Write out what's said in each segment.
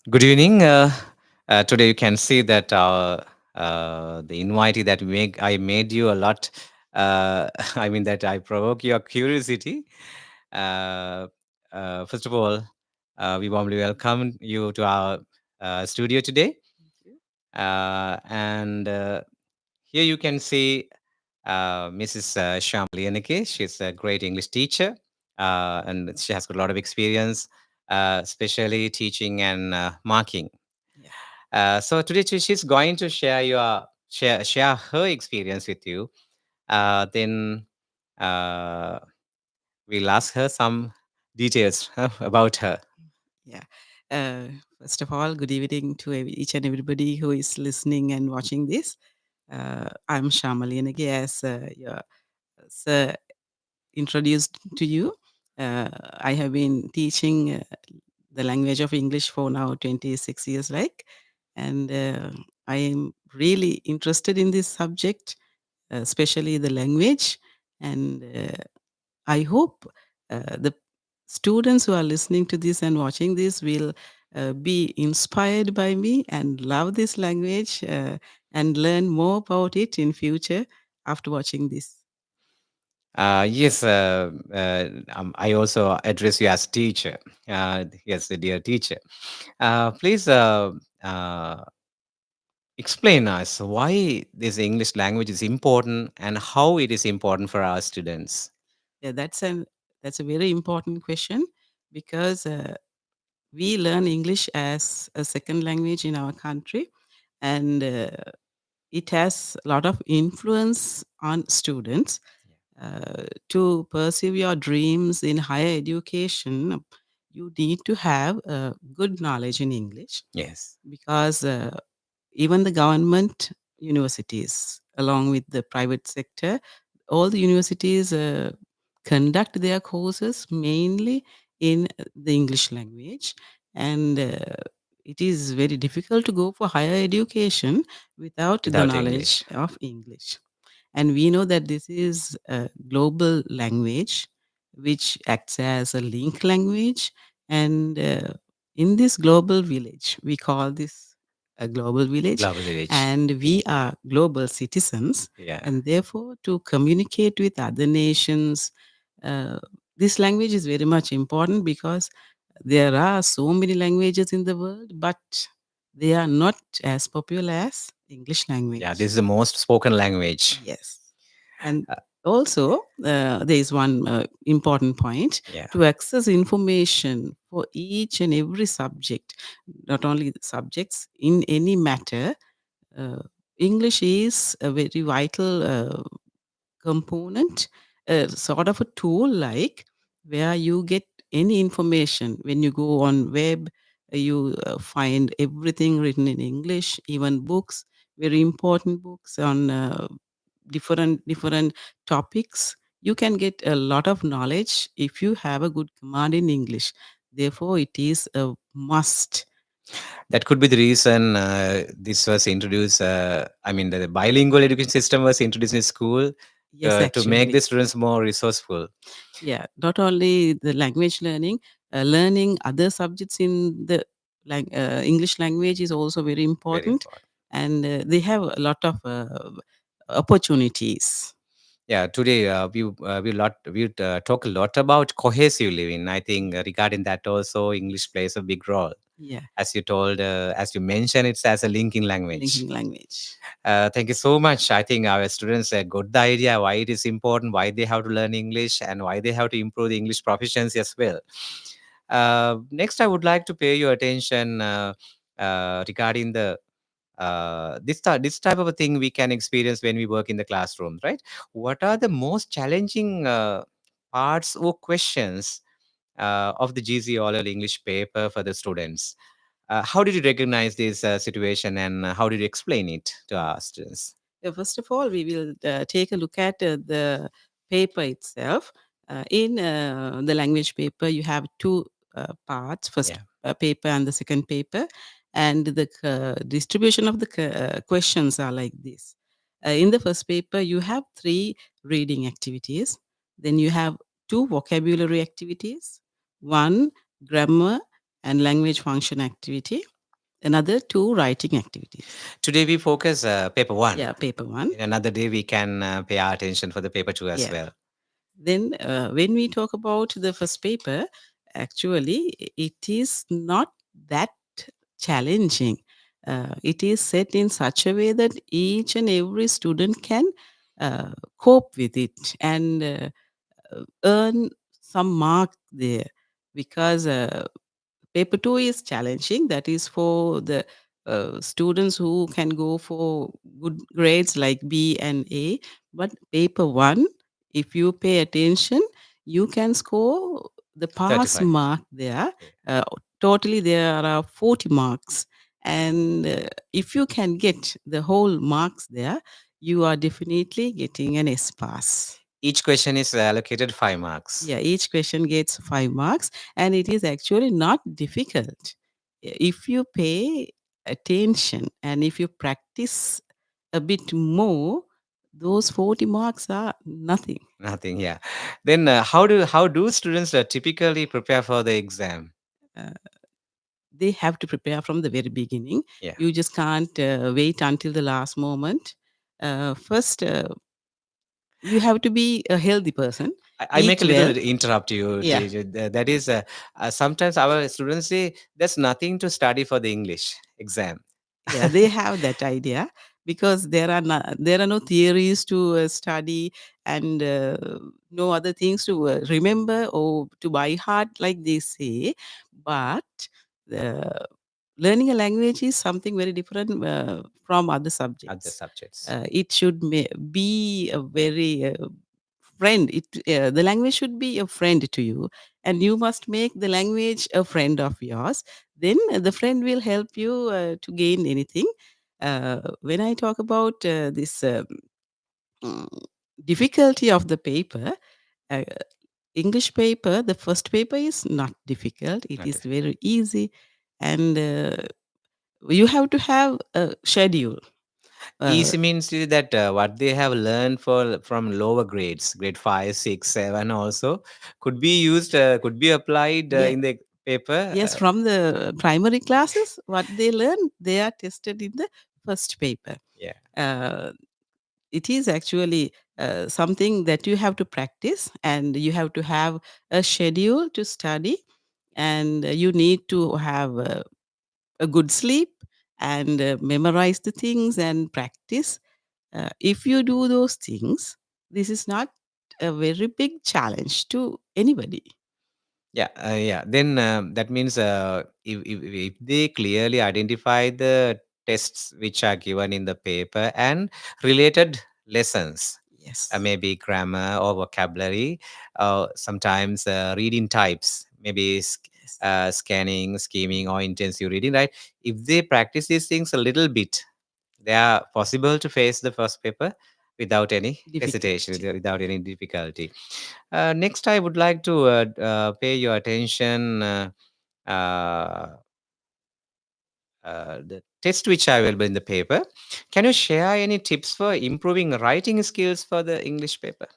Good evening. Today you can see that the invitee that I made you a lot. I mean that I provoke your curiosity. Uh, First of all, we warmly welcome you to our studio today. Thank you. And here you can see Mrs. Shayama Liyanage. She's a great English teacher, and she has got a lot of experience, especially teaching and marking. Yeah. So today she's going to share her experience with you. Then uh, we'll ask her some details about her. Yeah. Uh, First of all, good evening to each and everybody who is listening and watching this. I'm Shamali, and again, as your sir introduced to you, I have been teaching the language of English for now 26 years, like, and I am really interested in this subject, especially the language, and I hope the students who are listening to this and watching this will be inspired by me and love this language and learn more about it in future after watching this. Yes, I also address you as teacher. Yes, dear teacher. Please explain us why this English language is important and how it is important for our students. Yeah, that's a very important question because we learn English as a second language in our country, and it has a lot of influence on students to pursue your dreams in higher education. You need to have good knowledge in English Yes, because even the government universities, along with the private sector, all the universities conduct their courses mainly in the English language, and it is very difficult to go for higher education without the without knowledge English. of English. And we know that this is a global language which acts as a link language. And in this global village, we call this a global village, Global village. and we are global citizens. Yeah. And therefore, to communicate with other nations, uh, this language is very much important because there are so many languages in the world, but they are not as popular as English Yeah, language. this is the most spoken language. Yes. And also, there is one important point Yeah, to access information for each and every subject, not only the subjects in any matter. Uh, English is a very vital component, sort of a tool like where you get any information when you go on web. You find everything written in English, even books, very important books on different topics. You can get a lot of knowledge if you have a good command in English. Therefore, it is a must. that could be the reason this was introduced. I mean, the bilingual education system was introduced in school Yes, to make actually. the students more resourceful. Yeah, not only the language learning, learning other subjects in the English language is also very Very important, important. and they have a lot of opportunities. Yeah, today we talk a lot about cohesive living. I think regarding that also English plays a big role. Yeah, As you told, as you mentioned, it's as a linking language. linking language. Thank you so much. I think our students got the idea why it is important, why they have to learn English, and why they have to improve the English proficiency as well. Next, I would like to pay your attention regarding the this type of a thing we can experience when we work in the classroom, right? What are the most challenging parts or questions of the GC or English paper for the students? How did you recognize this situation, and how did you explain it to our students? First of all, we will take a look at the paper itself. In the language paper, you have two parts: first Yeah. paper and the second paper, and the distribution of the questions are like this. In the first paper, you have three reading activities. Then you have two vocabulary activities, one grammar and language function activity, Another two writing activities. Today we focus paper one. Yeah, paper one. In another day we can pay our attention for the paper two as Yeah. well. Then, when we talk about the first paper, actually, it is not that challenging. It is set in such a way that each and every student can cope with it and earn some mark there, because paper 2 is challenging. That is for the students who can go for good grades like B and A. But paper 1, if you pay attention, you can score the pass 35. mark there. Yeah. Uh, Totally, there are 40 marks. And if you can get the whole marks there, you are definitely getting an S pass. Each question is allocated 5 marks. Yeah, each question gets 5 marks, and it is actually not difficult. If you pay attention and if you practice a bit more, those 40 marks are nothing. Nothing, yeah. Then how do students typically prepare for the exam? Uh, they have to prepare from the very beginning. Yeah. You just can't wait until the last moment. First, you have to be a healthy person, I make eat a little well. interrupt you, Yeah. teacher. That is, sometimes our students say there's nothing to study for the English exam. Yeah, they have that idea, because there are no theories to study, and no other things to remember or to by heart, like they say. But uh, learning a language is something very different from other Other subjects. subjects. It should be a very friend. The language should be a friend to you, and you must make the language a friend of yours. Then the friend will help you to gain anything. When I talk about this mm, difficulty of the paper, uh, English paper, the first paper is not difficult. It Not is difficult. very easy, and you have to have a schedule. Uh, Easy means that what they have learned from lower grades, grade 5, 6, 7 also could be used, could be applied yeah, in the paper. yes, from the primary classes, what they learn, they are tested in the first paper. Yeah. Uh, it is actually something that you have to practice, and you have to have a schedule to study, and you need to have a good sleep, and memorize the things and practice. If you do those things, this is not a very big challenge to anybody. Yeah, yeah. Then that means if they clearly identify the tests which are given in the paper and related lessons, Yes. maybe grammar or vocabulary, sometimes reading types, maybe Yes. scanning, scheming, or intensive reading, right? If they practice these things a little bit, they are possible to face the first paper without any hesitation, Difficulty. without any difficulty. Next, I would like to pay your attention uh, the test which are available in the paper. Can you share any tips for improving writing skills for the English paper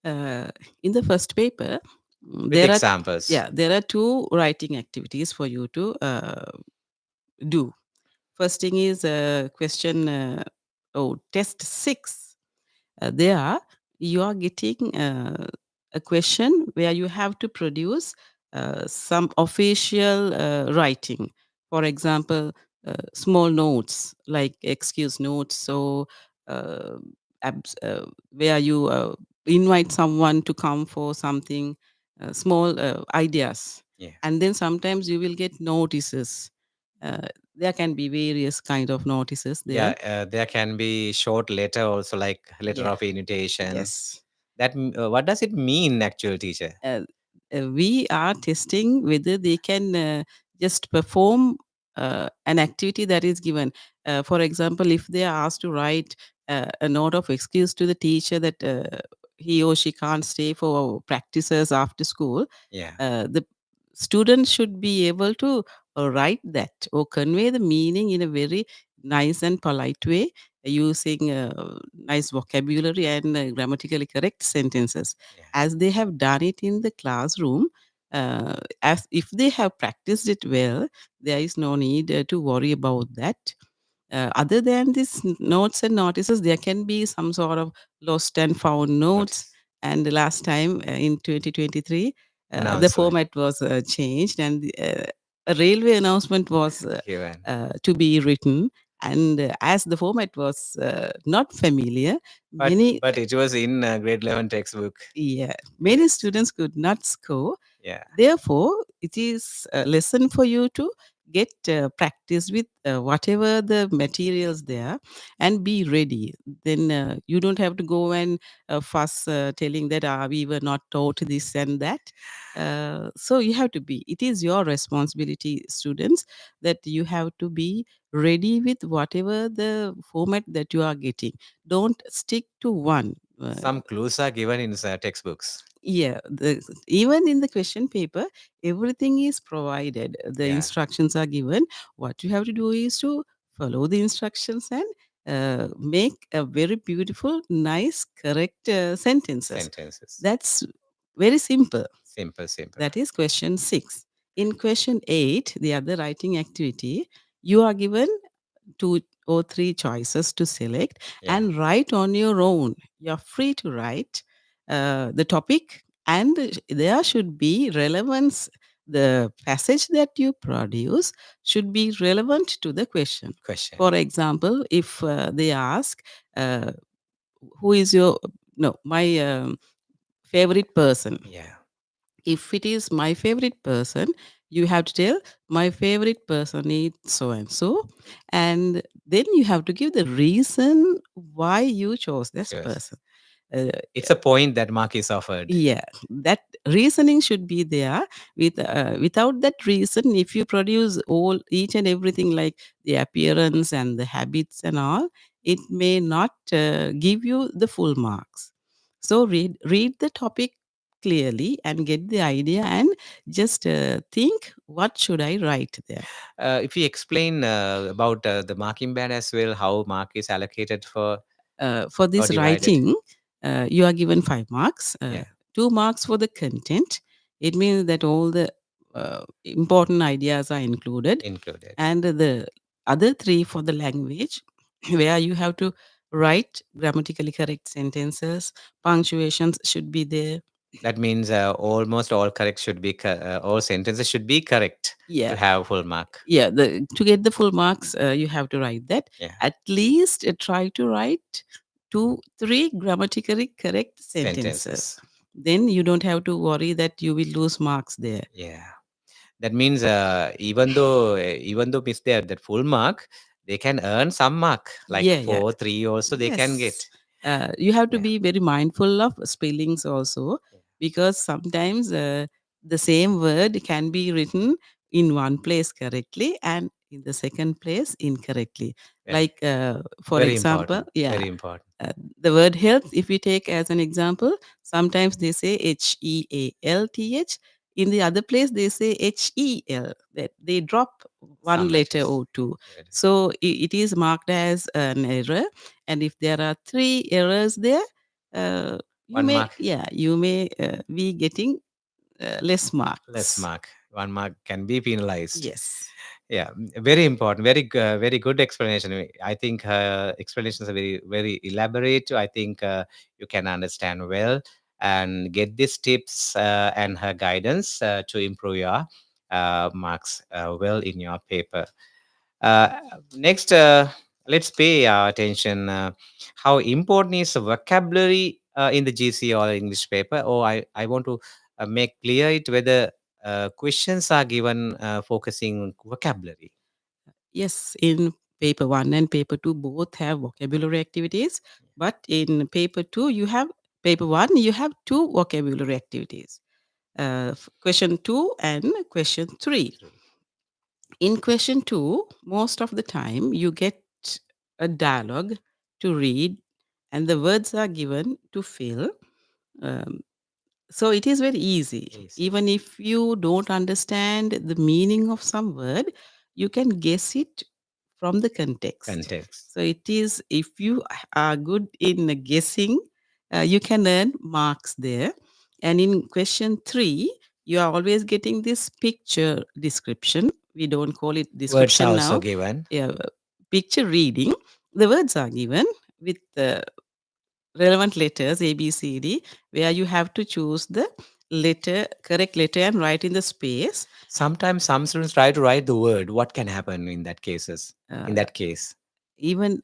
Uh, in the first paper, with there are, examples? yeah, there are two writing activities for you to do. First thing is question test 6. There you are getting a question where you have to produce some official writing. For example, small notes like excuse notes, so uh, where you invite someone to come for something, small ideas. Yeah. And then sometimes you will get notices. There can be various kind of notices Yeah, there. there can be short letter also, like letter Yeah. of invitations. Yes. What does it mean, actual teacher? uh, we are testing whether they can just perform an activity that is given. For example, if they are asked to write a note of excuse to the teacher that he or she can't stay for practices after school, Yeah. the student should be able to write that or convey the meaning in a very nice and polite way, using nice vocabulary and grammatically correct sentences, Yeah. as they have done it in the classroom. As if they have practiced it well, there is no need to worry about that. Other than these notes and notices, there can be some sort of lost and found notes. Notice. And the last time in 2023, the Announcement format was changed, and a railway announcement was given. to be written. And as the format was not familiar, many But it was in grade 11 textbook. yeah, many Yes. students could not score. Yeah. Therefore, it is a lesson for you to get practice with whatever the materials there and be ready. Then you don't have to go and fuss telling that we were not taught this and that. So you have to be. It is your responsibility, students, that you have to be ready with whatever the format that you are getting. Don't stick to one. Some clues are given in textbooks. Yeah, even in the question paper, everything is provided. The Yeah. instructions are given. What you have to do is to follow the instructions and make a very beautiful, nice, correct sentences. Sentences. That's very simple. Simple, simple. That is question 6. In question 8, the other writing activity, you are given two or three choices to select Yeah. and write on your own. You're free to write the topic, and there should be relevance. The passage that you produce should be relevant to the question. Question. For example, if they ask, uh, who is your, no, my favorite person, Yeah. if it is my favorite person, you have to tell my favorite person is so and so, and then you have to give the reason why you chose this Yes. person. Uh, It's a point that mark is offered. yeah, that reasoning should be there. Without that reason, if you produce all each and everything like the appearance and the habits and all, it may not give you the full marks. So read the topic clearly and get the idea, and just think what should I write there. If we explain about the marking band as well, how mark is allocated For or this divided. writing, you are given 5 marks, Yeah. 2 marks for the content. It means that all the important ideas are included, Included. and the other three for the language, where you have to write grammatically correct sentences, punctuations should be there. That means almost all correct should be all sentences should be correct to Yeah, have full mark. yeah. To get the full marks, you have to write that. Yeah. At least try to write 2, 3 grammatically correct sentences. Sentences. Then you don't have to worry that you will lose marks there. Yeah. That means even though miss there that full mark, they can earn some mark like Yeah, yeah. 4, 3 also they can Yes. get. You have to Yeah. be very mindful of spellings also, Yeah. because sometimes the same word can be written in one place correctly and in the second place incorrectly. Very, Like, for very example, important. yeah, Very important. the word health, if we take as an example, sometimes they say HEALTH. In the other place, they say HEL. That they drop one Some letter letters. or two. Good. So it is marked as an error. And if there are 3 errors there, you One may, mark, yeah, you may be getting less less marks. mark. One mark can be penalized. Yes. Yeah, very important. Very good explanation. I think her explanations are very elaborate. I think you can understand well and get these tips and her guidance to improve your marks well in your paper. Uh, Next, let's pay our attention. How important is vocabulary in the GC or English paper? Or I want to make clear it whether questions are given focusing on vocabulary. Yes, in paper 1 and paper 2 both have vocabulary activities, but in paper 1 you have 2 vocabulary activities. Question 2 and question 3. Three. In question 2, most of the time you get a dialogue to read, and the words are given to fill. Um, so it is very easy. Easy. Even if you don't understand the meaning of some word, you can guess it from the context. Context. So it is, if you are good in guessing, you can earn marks there. And in question 3, you are always getting this picture description. We don't call it Words are description also now. given. Yeah, picture reading. The words are given with relevant letters A, B, C, D, where you have to choose the correct letter, and write in the space. Sometimes some students try to write the word. What can happen in that cases? In Uh, that case, Even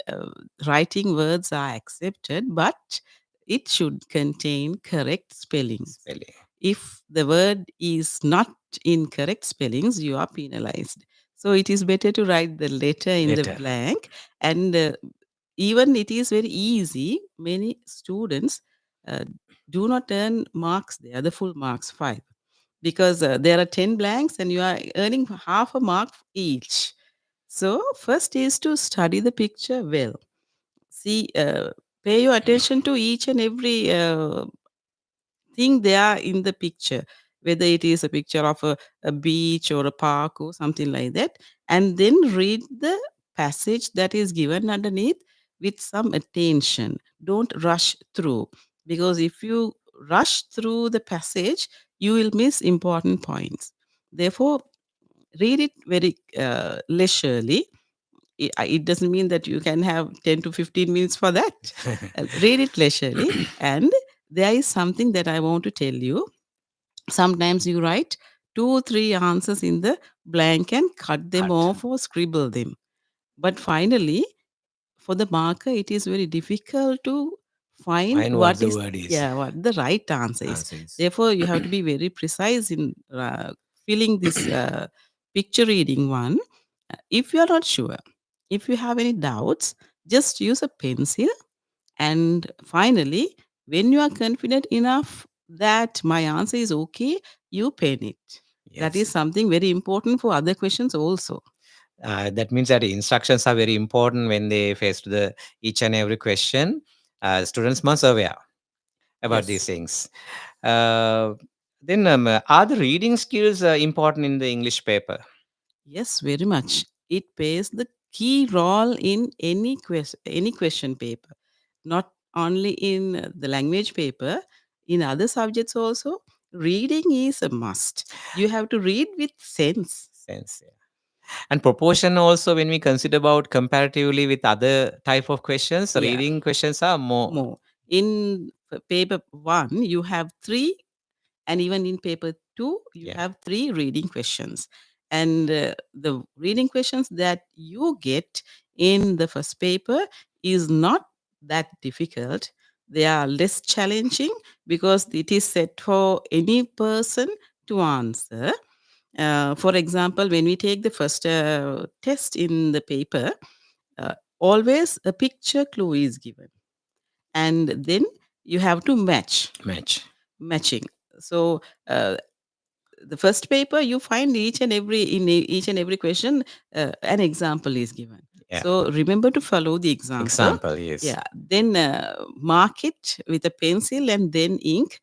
writing words are accepted, but it should contain correct spellings. spelling If the word is not in correct spellings, you are penalized. So it is better to write the letter in the letter. blank. And even it is very easy. Many students uh, do not earn marks there, the full marks, 5, because there are 10 blanks and you are earning half a mark each. So first is to study the picture well. See, pay your attention to each and every thing there in the picture, whether it is a picture of a beach or a park or something like that, and then read the passage that is given underneath with some attention. Don't rush through, because if you rush through the passage, you will miss important points. Therefore, read it very leisurely. It doesn't mean that you can have 10 to 15 minutes for that. Read it leisurely. And there is something that I want to tell you. Sometimes you write 2 3 answers in the blank and cut them Cut. off or scribble them. But finally, for the marker, it is very difficult to find Find what what the is, word is. yeah, what the right answer is. Answer is. Therefore, you have to be very precise in filling this picture reading one. If you are not sure, if you have any doubts, just use a pencil. And finally, when you are confident enough that my answer is okay, you pen it. That is Yes. something very important for other questions also. That means that instructions are very important when they face to the each and every question. Students must aware about these Yes. things. Uh, then, are the reading skills important in the English paper? Yes, very much. It plays the key role in any question paper, not only in the language paper, in other subjects also. Reading is a must. You have to read with sense. Sense, yeah. And proportion also, when we consider about comparatively with other type of questions, Yeah, reading questions are more. more. In paper 1, you have 3, and even in paper 2 you Yeah. have 3 reading questions. And the reading questions that you get in the first paper is not that difficult. They are less challenging because it is set for any person to answer. For example, when we take the first test in the paper, always a picture clue is given, and then you have to Match. matching. So uh, the first paper, you find each and every question an example is given. Yeah. So remember to follow the example. Example, yes. Yeah, then mark it with a pencil and then ink.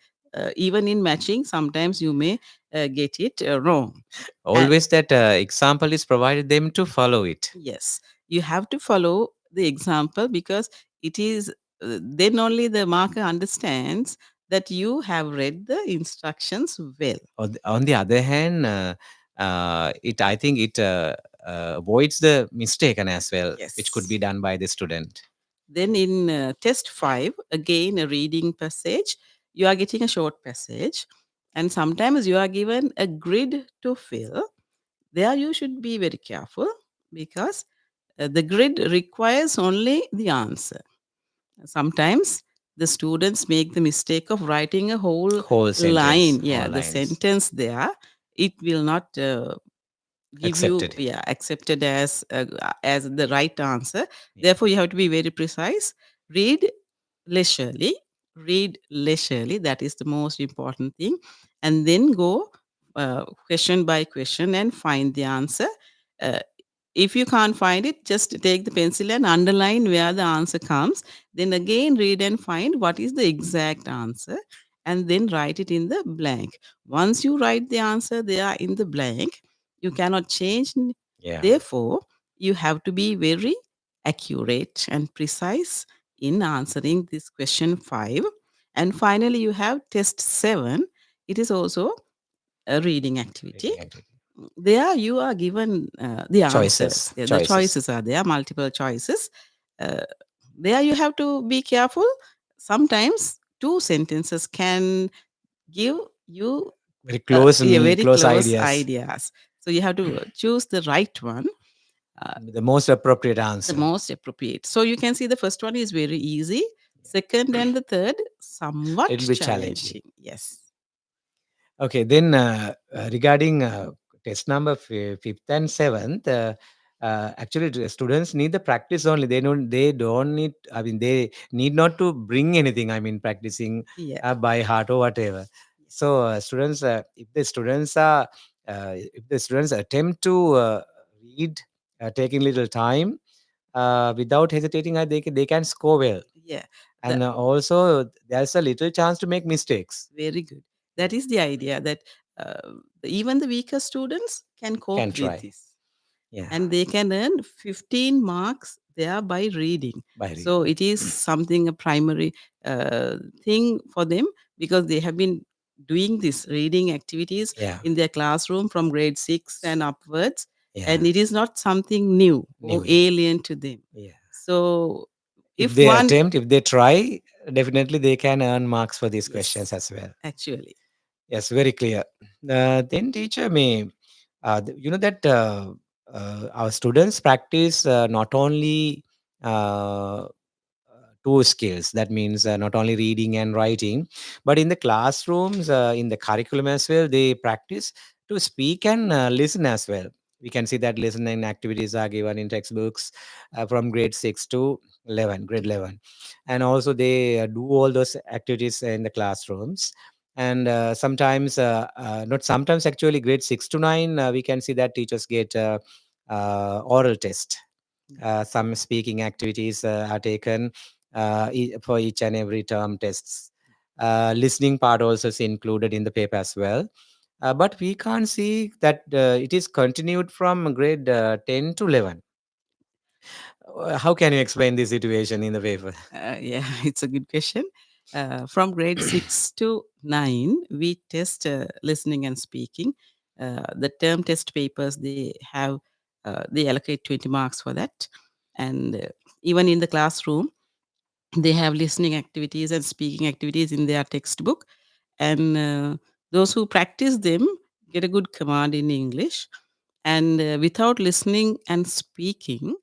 Even in matching, sometimes you may get it wrong. And Always that example is provided them to follow it. yes, you have to follow the example, because it is then only the marker understands that you have read the instructions well. On the other hand, it I think it avoids the mistaken as well, which could Yes. be done by the student. Then in test 5, again a reading passage, you are getting a short passage, and sometimes you are given a grid to fill. There you should be very careful, because the grid requires only the answer. Sometimes the students make the mistake of writing a whole Whole sentence, line, yeah, all the lines sentence there. It will not give you, accepted. yeah, accepted as the right answer. Yeah. Therefore, you have to be very precise. Read leisurely. Read leisurely. That is the most important thing. And then go question by question and find the answer. Uh, if you can't find it, just take the pencil and underline where the answer comes. Then again, read and find what is the exact answer, and then write it in the blank. Once you write the answer there in the blank, you cannot change. Yeah. Therefore, you have to be very accurate and precise in answering this question 5. And finally, you have test 7. It is also a reading activity. Reading activity. There you are given the answers. Choices. Yeah, the Choices. choices are there, multiple choices. Uh, there you have to be careful. Sometimes two sentences can give you Very close yeah, and very close close ideas. ideas. So you have to choose the right one, uh, The most appropriate the answer. most appropriate. So you can see the first one is very easy. Second and the third, It'll somewhat be challenging. challenging. Yes. Okay, then regarding test number fifth and seventh, actually the students need the practice only. They don't need. I mean, they need not to bring anything. I mean, practicing Yeah. by heart or whatever. So students, if the students attempt to read, taking little time without hesitating, they can score well. Yeah. And also, there's a little chance to make mistakes. Very good. Yeah, That is the idea that even the weaker students can can cope with try. this, Yeah, and they can earn 15 marks there by reading. by So reading. it is something a primary thing for them, because they have been doing this reading activities Yeah, in their classroom from grade 6 and upwards, yeah, and it is not something new or new. Yeah, alien to them. yeah. So If if they one, attempt, if they try, definitely they can earn marks for these questions yes, as well. actually, Yes, very clear. Then, teacher, may you know that our students practice not only uh, two skills. That means not only reading and writing, but in the classrooms, in the curriculum as well, they practice to speak and listen as well. We can see that listening activities are given in textbooks from grade 6 to 11, grade 11. And also they do all those activities in the classrooms. And sometimes, not sometimes, actually, grade 6 to 9, we can see that teachers get oral test. Some speaking activities are taken for each and every term tests. Listening part also is included in the paper as well. But we can't see that it is continued from grade 10 to 11. How can you explain this situation in the paper? yeah, it's a good question. From grade 6 to 9, we test listening and speaking. The term test papers, they allocate 20 marks for that. And even in the classroom, they have listening activities and speaking activities in their textbook. And those who practice them get a good command in English. And without listening and speaking,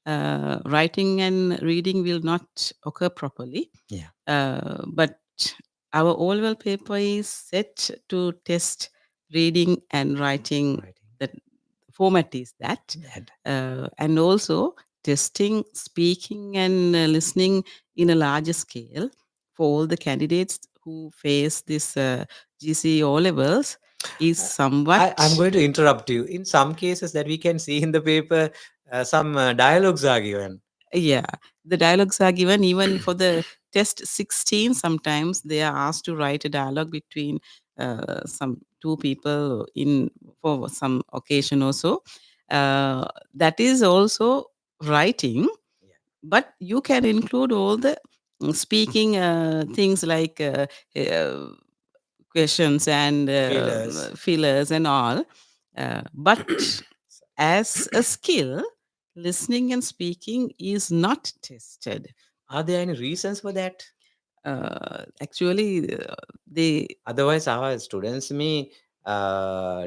writing and reading will not occur properly. Yeah, But our oral paper is set to test reading and writing. writing. The format is that, And and also testing speaking and listening in a larger scale for all the candidates who face this GC O levels is uh, I'm somewhat. going to interrupt you. In some cases that we can see in the paper, some dialogues are given. Yeah, the dialogues are given even for the test 16. Sometimes they are asked to write a dialogue between some two people in for some occasion or so. That is also writing, Yeah. but you can include all the speaking things like uh, questions and Feelers. fillers and all. But as a skill, listening and speaking is not tested. Are there any reasons for that? Actually, they Otherwise, our students may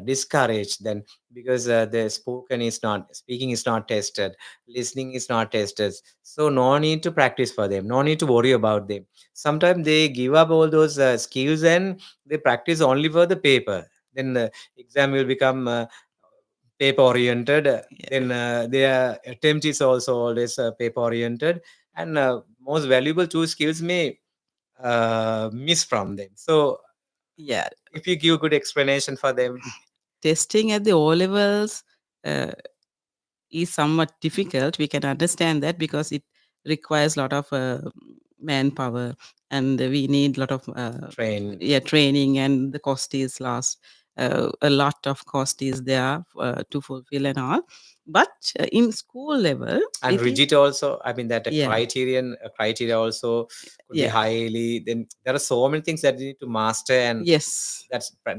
discourage then, because the spoken is not, speaking is not tested, listening is not tested. So no need to practice for them. No need to worry about them. Sometimes they give up all those skills and they practice only for the paper. Then the exam will become paper oriented. yeah, Then their attempt is also always paper oriented, and most valuable two skills may miss from them. So yeah, if you give good explanation for them, testing at the O levels uh, is somewhat difficult. We can understand that because it requires a lot of manpower, and we need a lot of train. yeah, training, and the cost is lost. A lot of cost is there to fulfill and all. But in school level, And it is, rigid also, I mean, that a yeah, criterion a criteria also could be yeah, highly, then there are so many things that you need to master, and yes,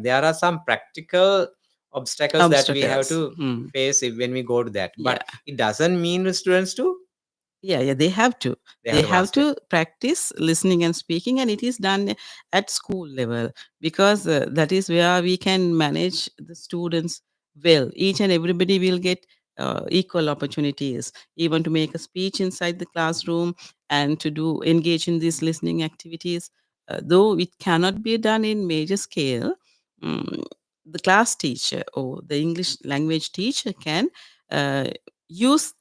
there are some practical obstacles that we have obstacles. to Hmm. face when we go to that, Yeah, but it doesn't mean the students to, yeah, yeah, they have to. they have They to have master. to practice listening and speaking, and it is done at school level, because that is where we can manage the students well. Each and everybody will get equal opportunities, even to make a speech inside the classroom and to do engage in these listening activities. Though it cannot be done in major scale, mm, the class teacher or the English language teacher can uh, use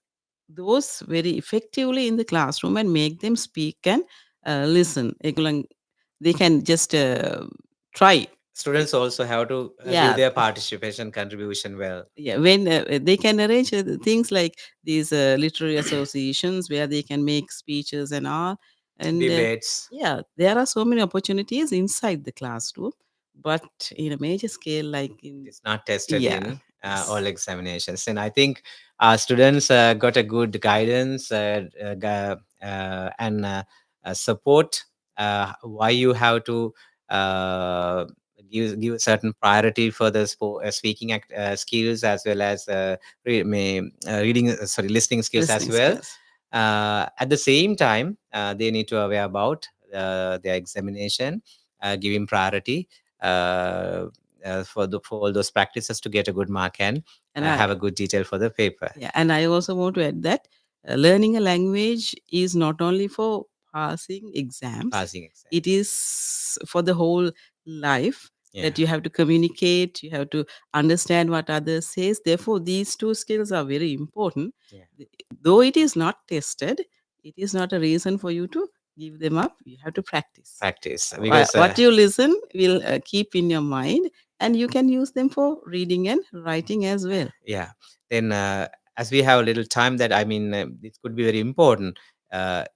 those very effectively in the classroom and make them speak and listen. They can just try. It- Students also have to give Yeah, their participation contribution well. yeah. When they can arrange things like these literary associations where they can make speeches and all, and Debates, yeah, there are so many opportunities inside the classroom, but in a major scale, like it in, is not tested yeah, in yes, all examinations, and I think our students got a good guidance and support why you have to uh, give a certain priority for the speaking skills, as well as reading sorry, listening skills as listening well. skills. At the same time, they need to aware about their examination, giving priority uh, for all those practices to get a good mark and And I have a good detail for the paper. Yeah, and I also want to add that learning a language is not only for passing exams, Passing it exams. is for the whole life, Yeah, that you have to communicate, you have to understand what others says. Therefore, these two skills are very important. yeah. Though it is not tested, it is not a reason for you to give them up. You have to practice. Practice, because What you listen will keep in your mind, and you can use them for reading and writing as well. yeah, then as we have a little time, that I mean, it could be very important,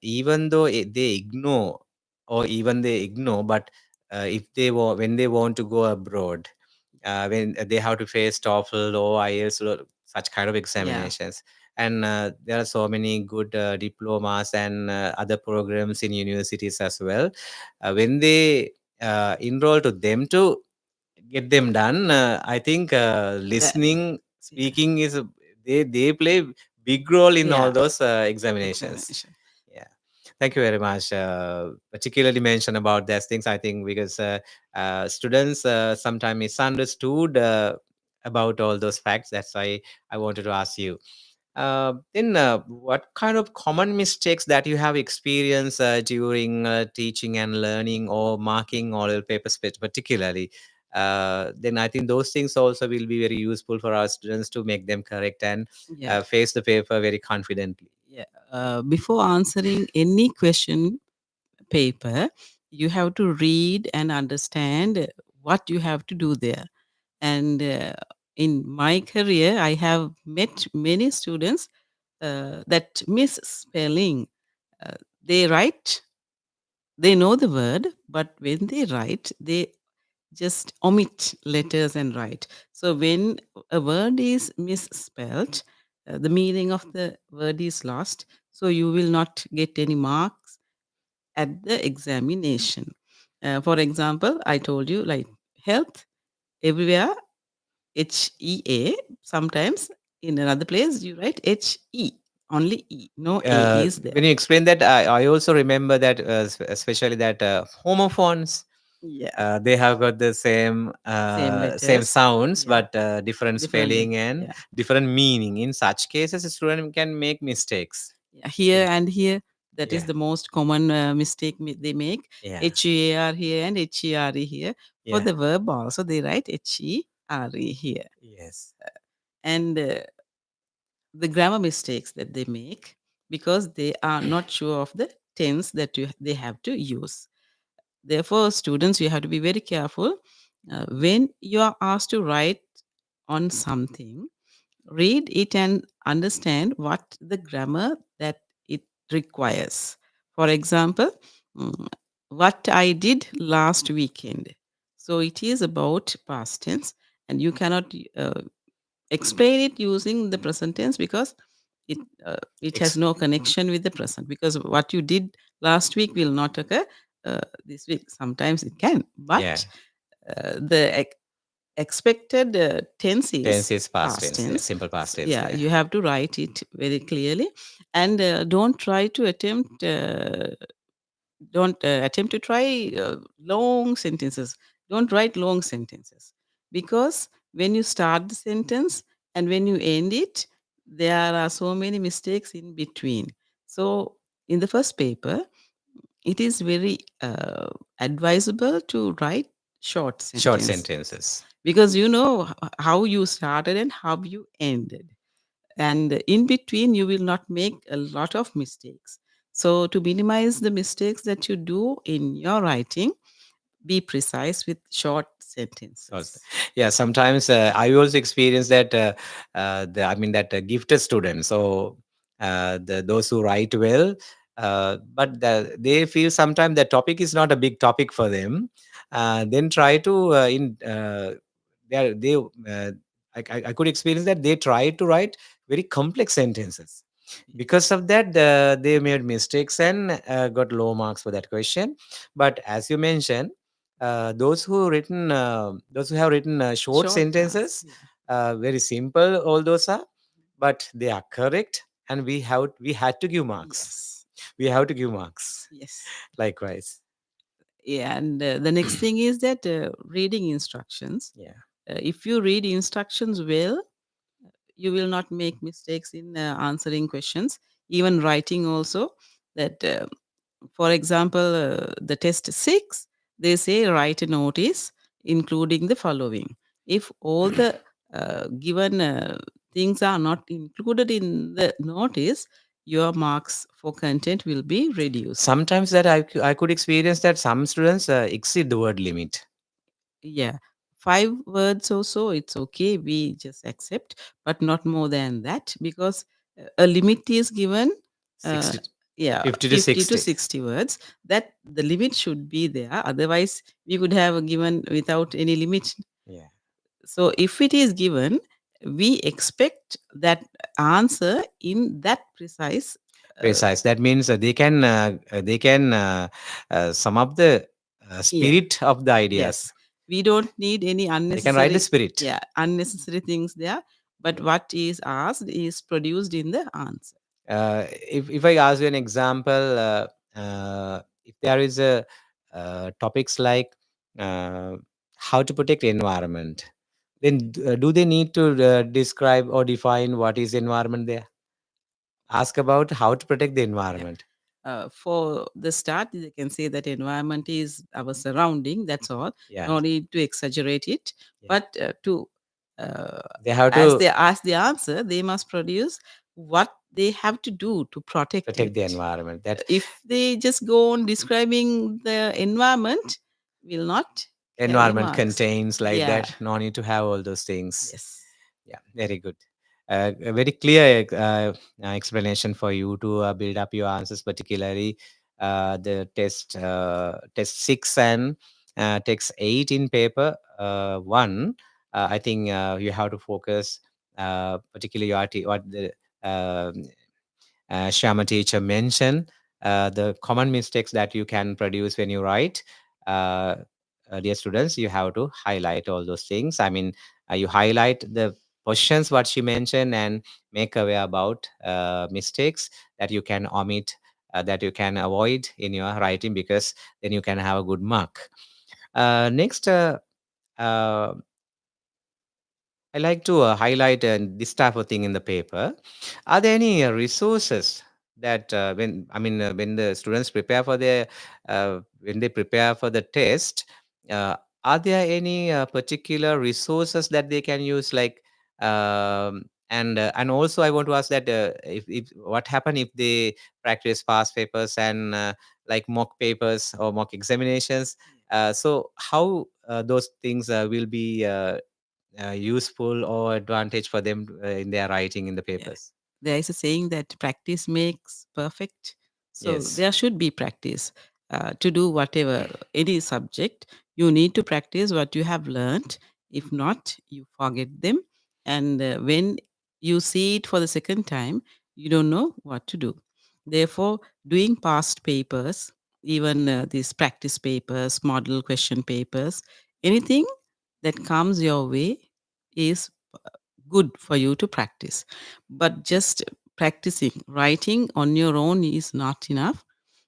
even though they ignore, or even they ignore, but if they when they want to go abroad, when they have to face TOEFL or IELTS or such kind of Yeah. examinations. And there are so many good diplomas and other programs in universities as well. When they enroll to them to get them done, I think That, listening, yeah, speaking is they play big role in all yeah, those examinations. examination. Yeah. Thank you very much. Particularly mention about these things, I think, because students sometimes misunderstood about all those facts. That's why I wanted to ask you. Then, what kind of common mistakes that you have experienced during teaching and learning, or marking oral papers, particularly? Then I think those things also will be very useful for our students to make them correct and Yeah, face the paper very confidently. yeah. Before answering any question paper, you have to read and understand what you have to do there. And in my career, I have met many students that misspelling. Uh, they write, they know the word, but when they write, they just omit letters and write. So when a word is misspelled, the meaning of the word is lost. So you will not get any marks at the examination. For example, I told you like health everywhere HEA. Sometimes in another place you write HE. Only E. No A is there. When you explain that, I also remember that, especially that homophones, Yeah. they have got the Same same letters. sounds, Yeah. but different Different. spelling and Yeah. different meaning. In such cases, a student can make mistakes. Yeah, here and here, that is Yeah, the most common mistake they make. yeah, HEAR here and HERE here. For yeah. the verb also, they write HERE here. Yes. And the grammar mistakes that they make, because they are not sure of the tense that they have to use. Therefore, students, you have to be very careful when you are asked to write on something. Read it and understand what the grammar that it requires. For example, mm, what I did last weekend. So it is about past tense, and you cannot explain it using the present tense, because it it has Ex- no connection with the present, because what you did last week will not occur this week. Sometimes it can, yeah. but the expected tense Tense is is past past tense. Yeah. tense. Simple past tense. Yeah, Yeah. you have to write it very clearly, and don't attempt to try long sentences. Don't write long sentences, because when you start the sentence and when you end it, there are so many mistakes in between. So in the first paper, it is very advisable to write short Short sentence, sentences. because you know how you started and how you ended, and in between you will not make a lot of mistakes. So to minimize the mistakes that you do in your writing, be precise with short Also, sentences. yeah, sometimes I also experience that I mean that gifted students, so those who write well, but they feel sometimes the topic is not a big topic for them, then try to they I could experience that they try to write very complex sentences. Because of that, they made mistakes and got low marks for that question. But as you mentioned, those who have written short Short ones, sentences, yeah. very simple all those are, but they are correct, and we had to give marks. Yes, We have to give marks. yes. Likewise. Yeah, and the next thing is that reading instructions. Yeah. If you read instructions well, you will not make mistakes in answering questions, even writing also. That for example, the test 6, they say write a notice including the following. If all the given things are not included in the notice, your marks for content will be reduced. Sometimes that I could experience that some students exceed the word limit. Yeah, 5 words or so, it's okay. We just accept, but not more than that, because a limit is given. Uh, 60, yeah, 50 to 50 to 60. 60 words. That the limit should be there. Otherwise, we could have given without any limit. Yeah. So, if it is given, we expect that answer in that precise. Uh, Precise. That means they can sum up the yeah. spirit of the Yes, ideas. we don't need any They can write the unnecessary, spirit. yeah, unnecessary things there. But Yeah. what is asked is produced in the answer. If I ask you an example, if there is a topics like uh, how to protect the environment, then do they need to describe or define what is environment there? Ask about how to protect the Yeah. environment. For the start, they can say that environment is our surrounding. That's all. Yeah, No need to exaggerate it. yeah. But to uh, They have as to they ask the answer, they must produce what they have to do to protect protect it. the environment. That If they just go on describing the environment, will not carry environment marks. contains like Yeah. that. No need to have all those things. Yes. Yeah, very good. A very clear explanation for you to build up your answers, particularly the test 6 and text 8 in paper 1. I think you have to focus, particularly what the um Shama teacher mentioned, the common mistakes that you can produce when you write. Uh, Dear students, you have to highlight all those things. I mean, you highlight the questions what she mentioned and make aware about mistakes that you can omit, that you can avoid in your writing, because then you can have a good mark. Next, uh, I like to highlight this type of thing in the paper. Are there any resources that when the students prepare for their when they prepare for the test, uh, are there any particular resources that they can use, like and also I want to ask that if what happen if they practice past papers and like mock papers or mock examinations, so how those things will be useful or advantage for them in their writing in the Yeah. papers. There is a saying that practice makes perfect. So Yes. there should be practice to do whatever, any subject. You need to practice what you have learned. If not, you forget them. And when you see it for the second time, you don't know what to do. Therefore, doing past papers, even these practice papers, model question papers, anything that comes your way is good for you to practice. But just practicing writing on your own is not enough.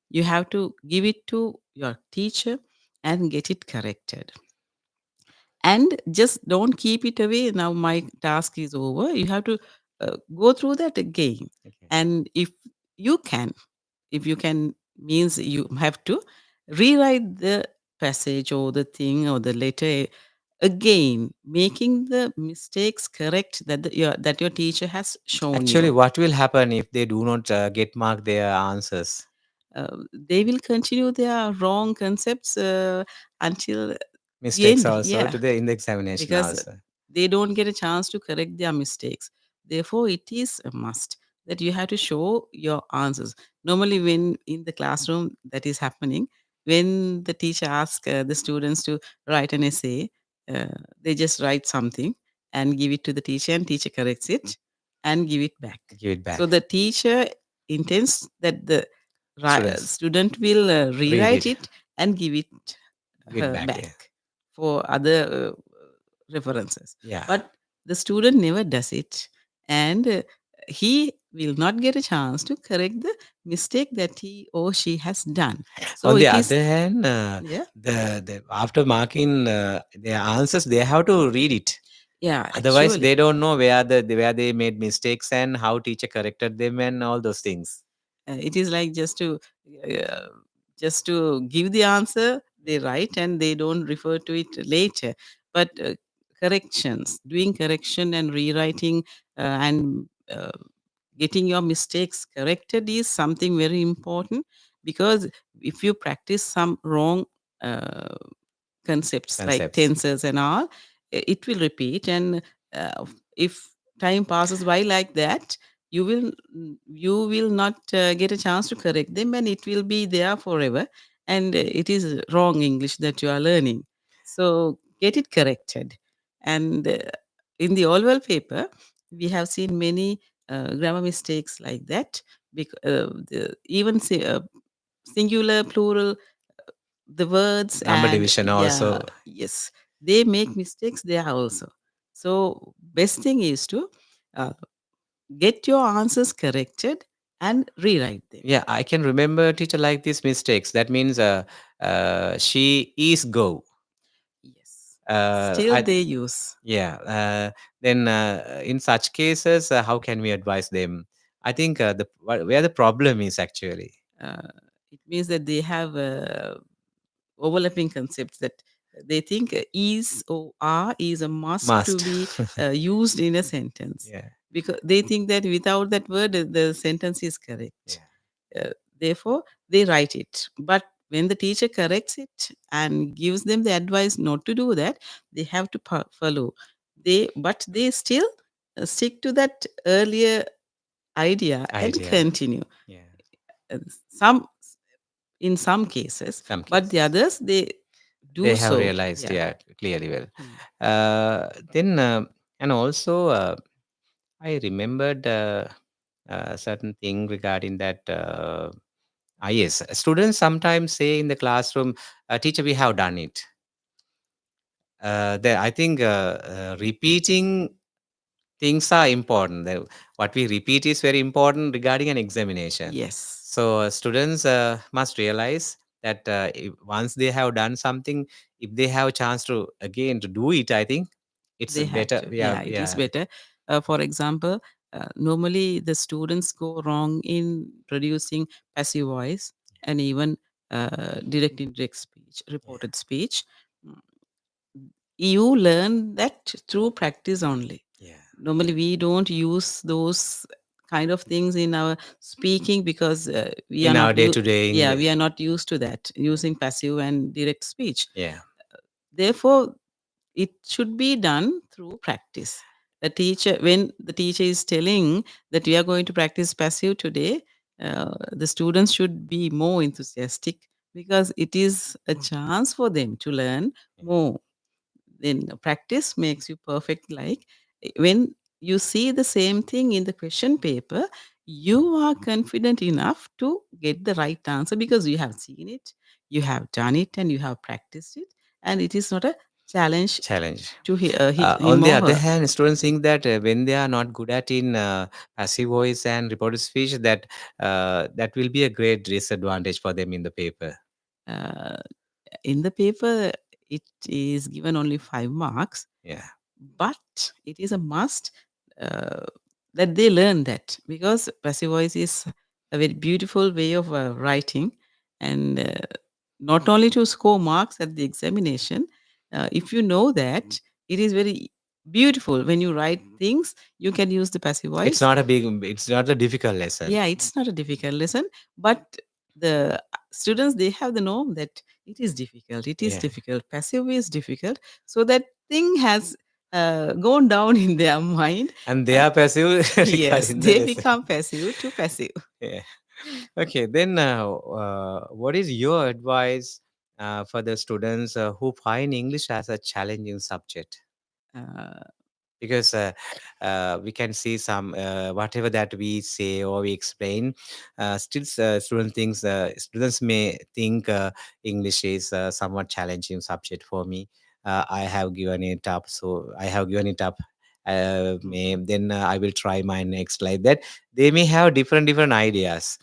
You have to give it to your teacher and get it corrected. And just don't keep it away. Now my task is over. You have to go through that again. Okay. And you can, if you can, means you have to rewrite the passage or the thing or the letter again, making the mistakes correct that that your teacher has shown Actually, you. what will happen if they do not get mark their answers? They will continue their wrong concepts until the Mistakes end. also Yeah, to the in the examination because also. they don't get a chance to correct their mistakes. Therefore, it is a must that you have to show your answers. Normally, when in the classroom that is happening, when the teacher asks the students to write an essay, uh, they just write something and give it to the teacher, and teacher corrects it and give it back. Give it So back. the teacher intends that the Students student will read rewrite it, it and give it give it her back. back Yeah, for other references. yeah. But the student never does it, and he will not get a chance to correct the mistake that he or she has done. So On the it is, other hand, yeah, the after marking their answers, they have to read it. yeah, Otherwise, actually. they don't know where they made mistakes and how teacher corrected them and all those things. It is like uh, just to give the answer they write and they don't refer to it later. But corrections, doing correction and rewriting and getting your mistakes corrected is something very important, because if you practice some wrong uh, concepts like Concepts. tenses and all, it will repeat. And if time passes by like that, you will not get a chance to correct them, and it will be there forever. And it is wrong English that you are learning. So get it corrected. And in the oral paper, we have seen many grammar mistakes like that. Even singular, plural, the words, Number and division yeah, also. yes, they make mistakes there also. So best thing is to uh, get your answers corrected and rewrite them. Yeah, I can remember teacher like these mistakes. That means she is go. Yes, still I they use. Yeah. Then in such cases, how can we advise them? I think where the problem is actually uh, it means that they have overlapping concepts, that they think is or are is a must to must. be used in a sentence, Yeah. because they think that without that word the sentence is correct. Yeah. Therefore, they write it. But when the teacher corrects it and gives them the advice not to do that, they have to follow. But they still stick to that earlier idea and Idea. continue. Yeah. Some in some cases, Some but the cases others they they do have so. realized. Yeah. Yeah, clearly well. Hmm. Then and also I remembered a certain thing regarding that. Yes, students sometimes say in the classroom, "Teacher, we have done it." I think repeating things are important. What we repeat is very important regarding an examination. Yes, So students must realize that once they have done something, if they have a chance to again to do it, I think it's they have better. to. Yeah, Yeah, it is yeah, better. For example, normally the students go wrong in producing passive voice and even direct indirect speech, yeah, reported speech. Mm, You learn that through practice only. yeah. Normally, we don't use those kind of things in our speaking, because we are In our not day to day yeah, English. we are not used to that using passive and direct speech. Yeah, Therefore, it should be done through practice. The teacher, when the teacher is telling that we are going to practice passive today, the students should be more enthusiastic, because it is a chance for them to learn yeah. more. Then practice makes you perfect, like. When you see the same thing in the question paper, you are confident enough to get the right answer because you have seen it, you have done it, and you have practiced it, and it is not a challenge challenge. to On him the or other her. hand, students think that when they are not good at in passive voice and reported speech, that that will be a great disadvantage for them in the paper. Uh, in the paper, it is given only 5 marks, Yeah, but it is a must uh, that they learn that, because passive voice is a very beautiful way of writing, and not only to score marks at the examination. If you know that, it is very beautiful when you write things, you can use the passive it's voice. not a big, it's not a difficult lesson. Yeah, it's not a difficult lesson, but the students, they have the norm that it is difficult. It is Yeah, difficult. Passive is difficult. So that thing has gone down in their mind. and they Uh, are passive yes, regarding the they lesson. become passive to passive. Yeah. Okay, then what is your advice for the students who find English as a challenging subject? Uh, Because we can see some whatever that we say or we explain, still students may think English is somewhat challenging subject for me. I have given it up, so I have given it up. May mhm. then I will try my next, like that. They may have different ideas.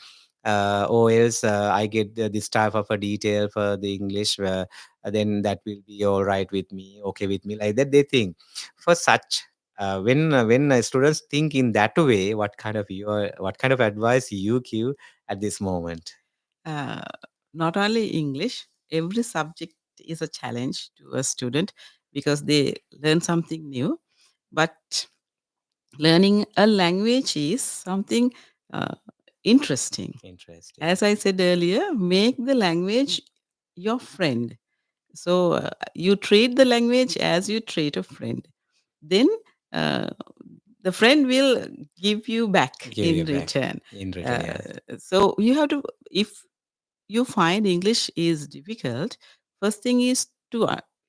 Or else I get this type of a detail for the English, then that will be all right with me, okay with me, like that they think. For such, when students think in that way, what kind of advice you give at this moment? uh, Not only English, every subject is a challenge to a student because they learn something new. But learning a language is something uh, interesting. Interesting. As I said earlier, make the language your friend. So you treat the language as you treat a friend. Then uh, the friend will give you back Give in you back return. in return, Uh, yeah. so you have to, if you find English is difficult, first thing is to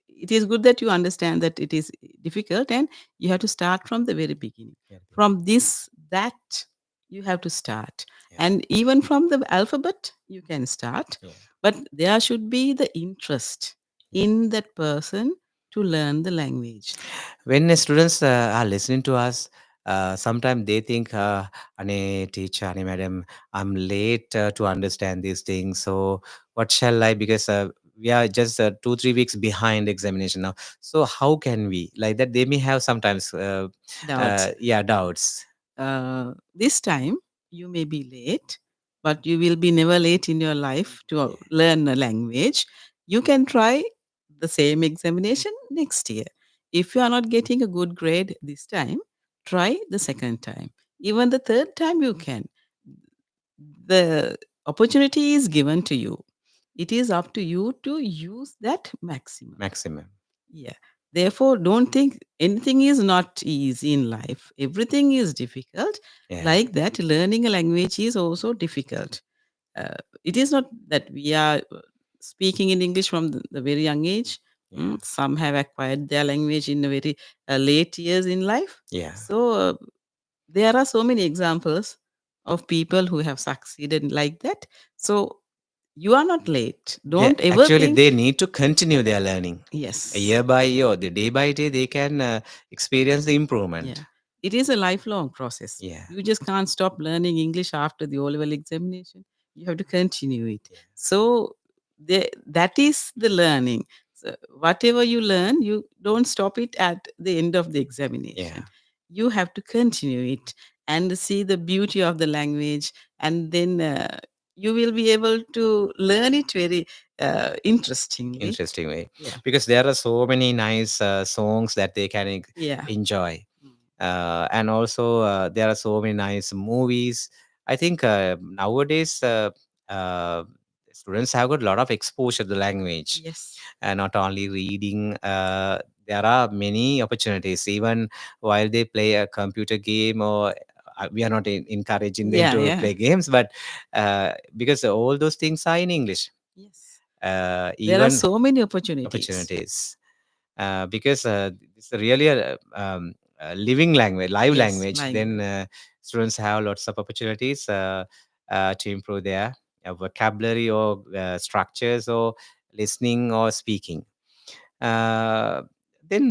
it is good that you understand that it is difficult, and you have to start from the very beginning. Very big. From this, that you have to start, Yeah, and even from the alphabet you can start, yeah, but there should be the interest yeah. in that person to learn the language. When students are listening to us, sometimes they think, "Ane teacher, ane madam, I'm late to understand these things. So what shall I?" Because we are just 2 3 weeks behind examination now. So how can we, like that? They may have sometimes, Doubts. yeah, doubts. This time you may be late, but you will be never late in your life to Yeah, learn a language. You can try the same examination next year. If you are not getting a good grade this time, try the second time. Even the third time you can. The opportunity is given to you. It is up to you to use that maximum. maximum. Yeah. Therefore, don't think anything is not easy in life. Everything is difficult. Yeah, Like that, learning a language is also difficult. Uh, it is not that we are speaking in English from the very young age. yeah, Some have acquired their language in a very late years in life. yeah. So, there are so many examples of people who have succeeded like that. So, you are not late. Yeah, Don't ever actually, think, they need to continue their learning. yes. Year by year, the day by day, they can experience the improvement. Yeah, it is a lifelong process. Yeah, You just can't stop learning English after the O-level examination. You have to continue it. yeah, So that is the learning. So whatever you learn, you don't stop it at the end of the yeah. examination. You have to continue it and see the beauty of the language, and then you will be able to learn it very interestingly. Interesting way, Yeah, because there are so many nice songs that they can yeah, enjoy, mm, and also there are so many nice movies. I think nowadays students have got a lot of exposure to the language, yes, not only reading. There are many opportunities even while they play a computer game, or we are not encouraging them yeah, to yeah. play games, but because all those things are in English, Yes. There are even so many opportunities. opportunities, because it's really a, living language, live Yes, language, then language. students have lots of opportunities to improve their vocabulary or structures or listening or speaking. Uh, then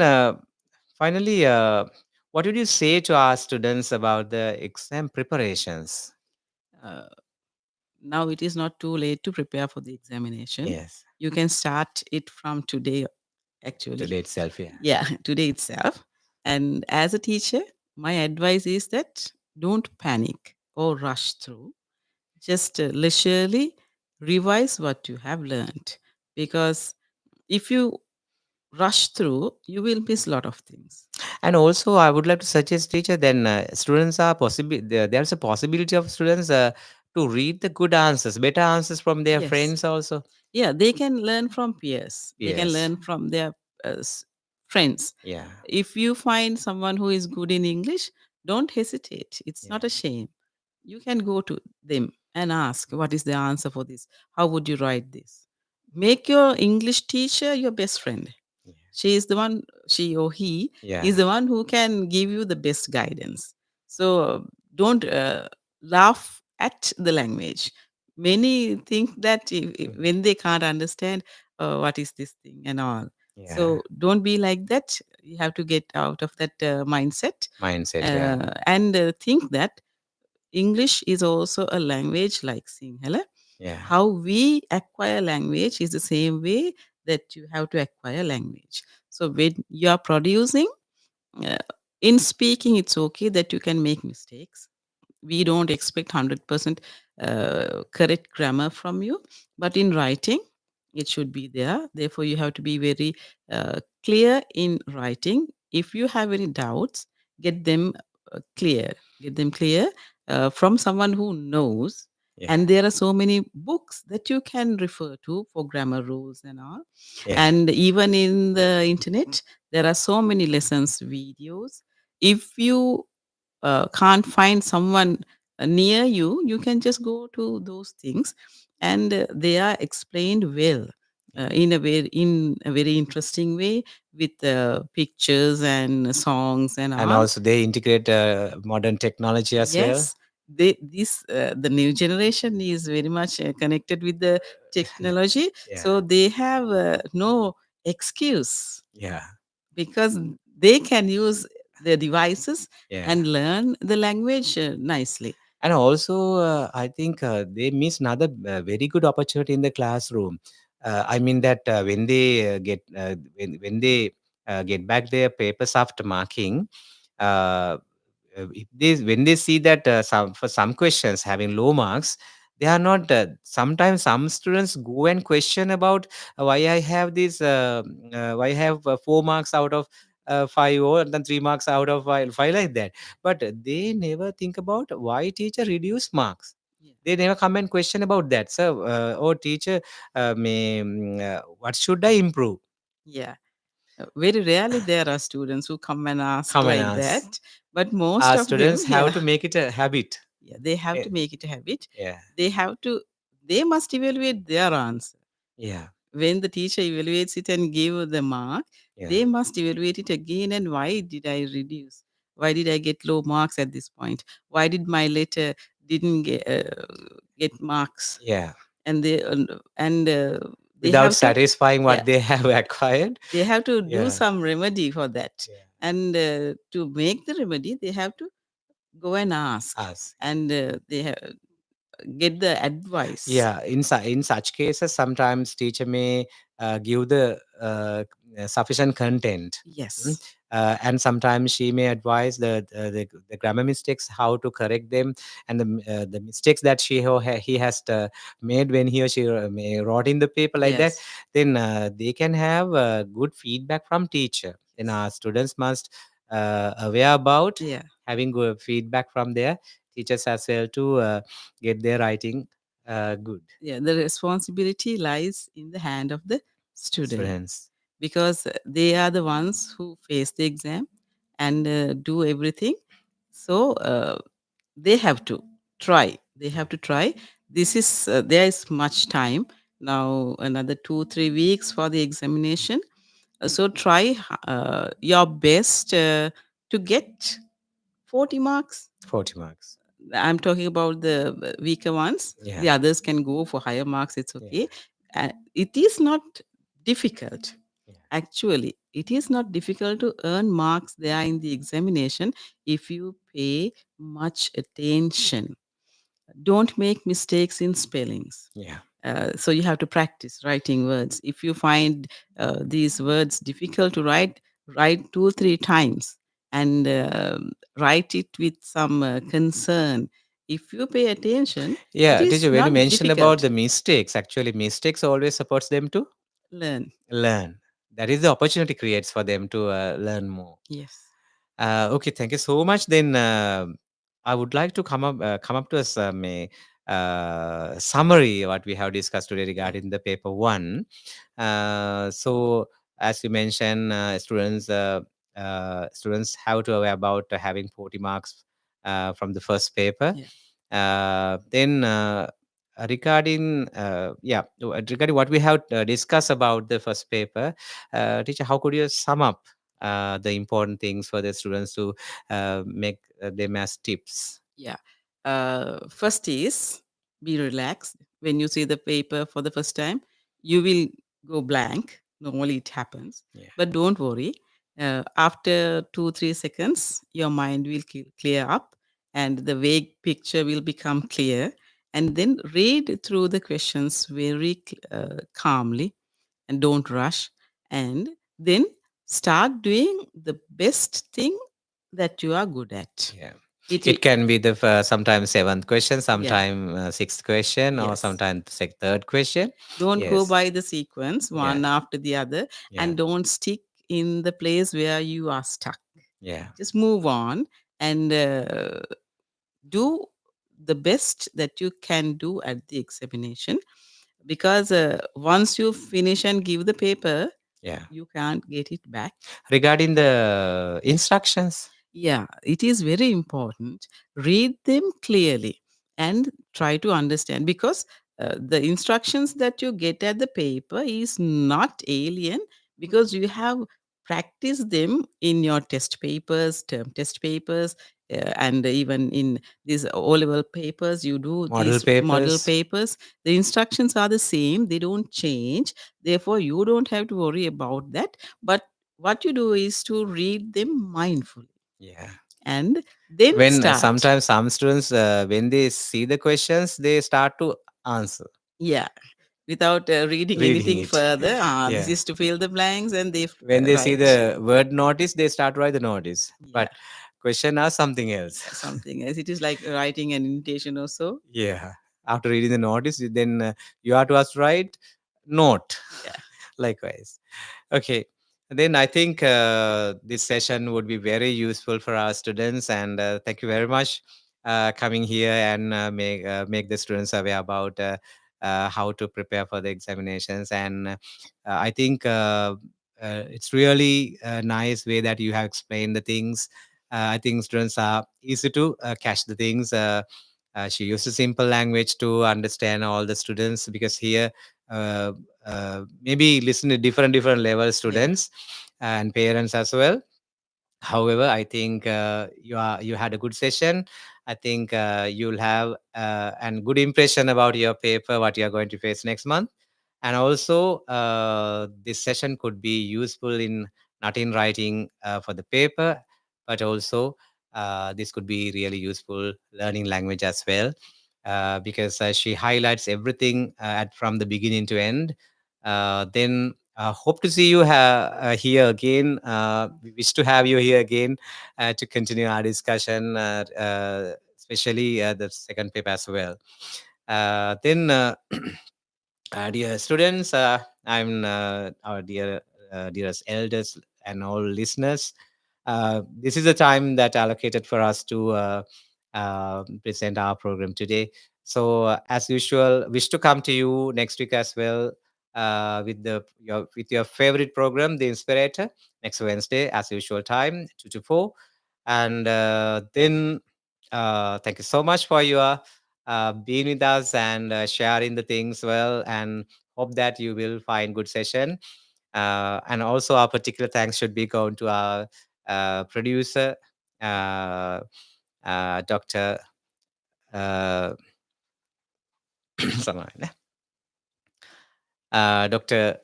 finally, what would you say to our students about the exam preparations? Uh, Now it is not too late to prepare for the examination. Yes, You can start it from today, actually. today itself. Yeah, Yeah, today itself. And as a teacher, my advice is that don't panic or rush through. Just leisurely revise what you have learned. Because if you rush through, you will miss a lot of things. and also I would like to suggest teacher. Then students are possible. There's a possibility of students to read the good answers, better answers from their Yes. friends also. Yeah, they can learn from peers. They can Yes. learn from their friends. Yeah. If you find someone who is good in English, don't hesitate. It's Yeah. not a shame. You can go to them and ask, what is the answer for this? How would you write this? Make your English teacher your best friend. Yeah. She is the one, she or he Yeah. is the one who can give you the best guidance. So don't laugh at the language. Many think that Mm. when they can't understand what is this thing and all. Yeah. So don't be like that. You have to get out of that mindset Mindset. Yeah. and think that English is also a language like Sinhala. Yeah. How we acquire language is the same way that you have to acquire language. So when you are producing, uh, in speaking, it's okay that you can make mistakes. We don't expect 100% correct grammar from you, but in writing it should be there. Therefore you have to be very clear in writing. If you have any doubts, get them clear get them clear from someone who knows. Yeah. And there are so many books that you can refer to for grammar rules and all. Yeah. And even in the internet there are so many lessons videos. If you can't find someone near you, you can just go to those things, and they are explained well in a very interesting way with pictures and songs and And all. also they integrate modern technology as well. Yes, the new generation is very much connected with the technology, Yeah. so they have no excuse Yeah. because they can use the devices Yeah. and learn the language nicely. And also, I think they miss another very good opportunity in the classroom. I mean that when they when they get back their papers after marking, uh, if they when they see that some for some questions having low marks, they are not. Sometimes some students go and question about why I have this, why I have 4 marks out of 5, or then 3 marks out of five like that. But they never think about why teacher reduce marks. Yeah. They never come and question about that. So, oh teacher, what should I improve? Yeah. Very rarely there are students who come and ask Come and like ask. that, but most Our of them, students have yeah, to make it a habit. yeah, they have Eh, to make it a habit. Yeah, They have to, they must evaluate their answer. yeah, When the teacher evaluates it and give the mark, yeah. they must evaluate it again. And why did I reduce? Why did I get low marks at this point? Why did my letter didn't get marks? Yeah, And and they without have to, satisfying yeah, what they have acquired. they have to do Yeah, some remedy for that. yeah. And to make the remedy, they have to go and ask, Us. and they have get the advice. Yeah, in such cases, sometimes teacher may give the sufficient content. Mm. Yes, And sometimes she may advise the grammar mistakes, how to correct them, and the mistakes that he has made when he or she may wrote in the paper like that. yes, Then they can have good feedback from teacher. Then yes, our students must aware about yeah. having good feedback from their teachers as well to get their writing good. Yeah, the responsibility lies in the hand of the student, Students. because they are the ones who face the exam and do everything. So they have to try. They have to try. This is there is much time now. Another 2 3 weeks for the examination. So try your best. to get 40 marks. 40 marks. I'm talking about the weaker ones. Yeah. The others can go for higher marks. It's Yeah. okay. It is not difficult. Yeah. Actually, it is not difficult to earn marks there in the examination if you pay much attention. Don't make mistakes in spellings. Yeah. So you have to practice writing words. If you find these words difficult to write, write 2 3 times and write it with some concern. If you pay attention, it Yeah, is teacher, when you not mentioned about difficult. the mistakes, actually mistakes always supports them to Learn. learn. That is the opportunity creates for them to learn more. Yes. Okay, thank you so much. Then I would like to come up to a summary what we have discussed today Yeah. regarding the paper one. So as you mentioned, students have to aware about having 40 marks from the first paper. Yeah. Then regarding regarding what we have discussed about the first paper, teacher, how could you sum up the important things for the students to make them as tips? Yeah. First is be relaxed. When you see the paper for the first time, you will go blank. Normally it happens. Yeah. But don't worry. After 2 3 seconds, your mind will clear up and the vague picture will become clear. And then read through the questions very calmly and don't rush. And then start doing the best thing that you are good at. Yeah. It will, It can be the sometimes seventh question, yeah, sometime sixth question, or yes. sometimes third question. Don't go Yes. by the sequence Yeah. one after the other Yeah. and don't stick in the place where you are stuck. Yeah. Just move on and do the best that you can do at the examination because once you finish and give the paper, Yeah. you can't get it back. Regarding the instructions. Yeah, it is very important. Read them clearly and try to understand because the instructions that you get at the paper is not alien because you have practiced them in your test papers, term test papers, and even in these O level papers, you do Model these model papers. papers. The instructions are the same, they don't change. Therefore, you don't have to worry about that. But what you do is to read them mindfully Yeah. and then When start. sometimes some students, when they see the questions, they start to answer, Yeah, without reading reading anything it. further. This Yeah. is to fill the blanks, and they When they see write. the word notice, they start write the notice. Yeah, But question are something else. something else. It is like writing an invitation or so. Yeah. After reading the notice, then you have to ask write note. Yeah, Likewise. Okay. Then I think this session would be very useful for our students, and thank you very much coming here and make the students aware about how to prepare for the examinations. And I think it's really a nice way that you have explained the things. I think students are easy to catch the things. She uses simple language to understand all the students because here uh, maybe listen to different level yeah, students and parents as well. However, I think you had a good session. I think you'll have a good impression about your paper, what you are going to face next month. And also this session could be useful in not in writing for the paper, but also this could be really useful learning language as well, because she highlights everything from the beginning to end. Then hope to see you here again. We wish to have you here again to continue our discussion, especially the second paper as well. Then dear students, I'm our dearest elders and all listeners. This is the time that allocated for us to present our program today. So, as usual, wish to come to you next week as well with your favorite program, The Inspirator, next Wednesday, as usual time, 2 to 4. And then, thank you so much for your being with us and sharing the things well, and hope that you will find good session. And also our particular thanks should be going to our producer, uh, Dr. Uh, Samayana, Dr.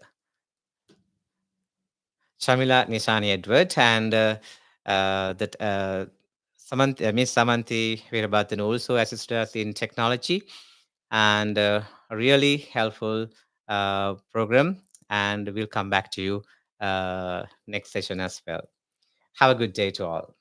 Shamila Nisani Edward, and that Miss Samanthi Veerabathan also assisted us in technology, and really helpful program. And we'll come back to you next session as well. Have a good day to all.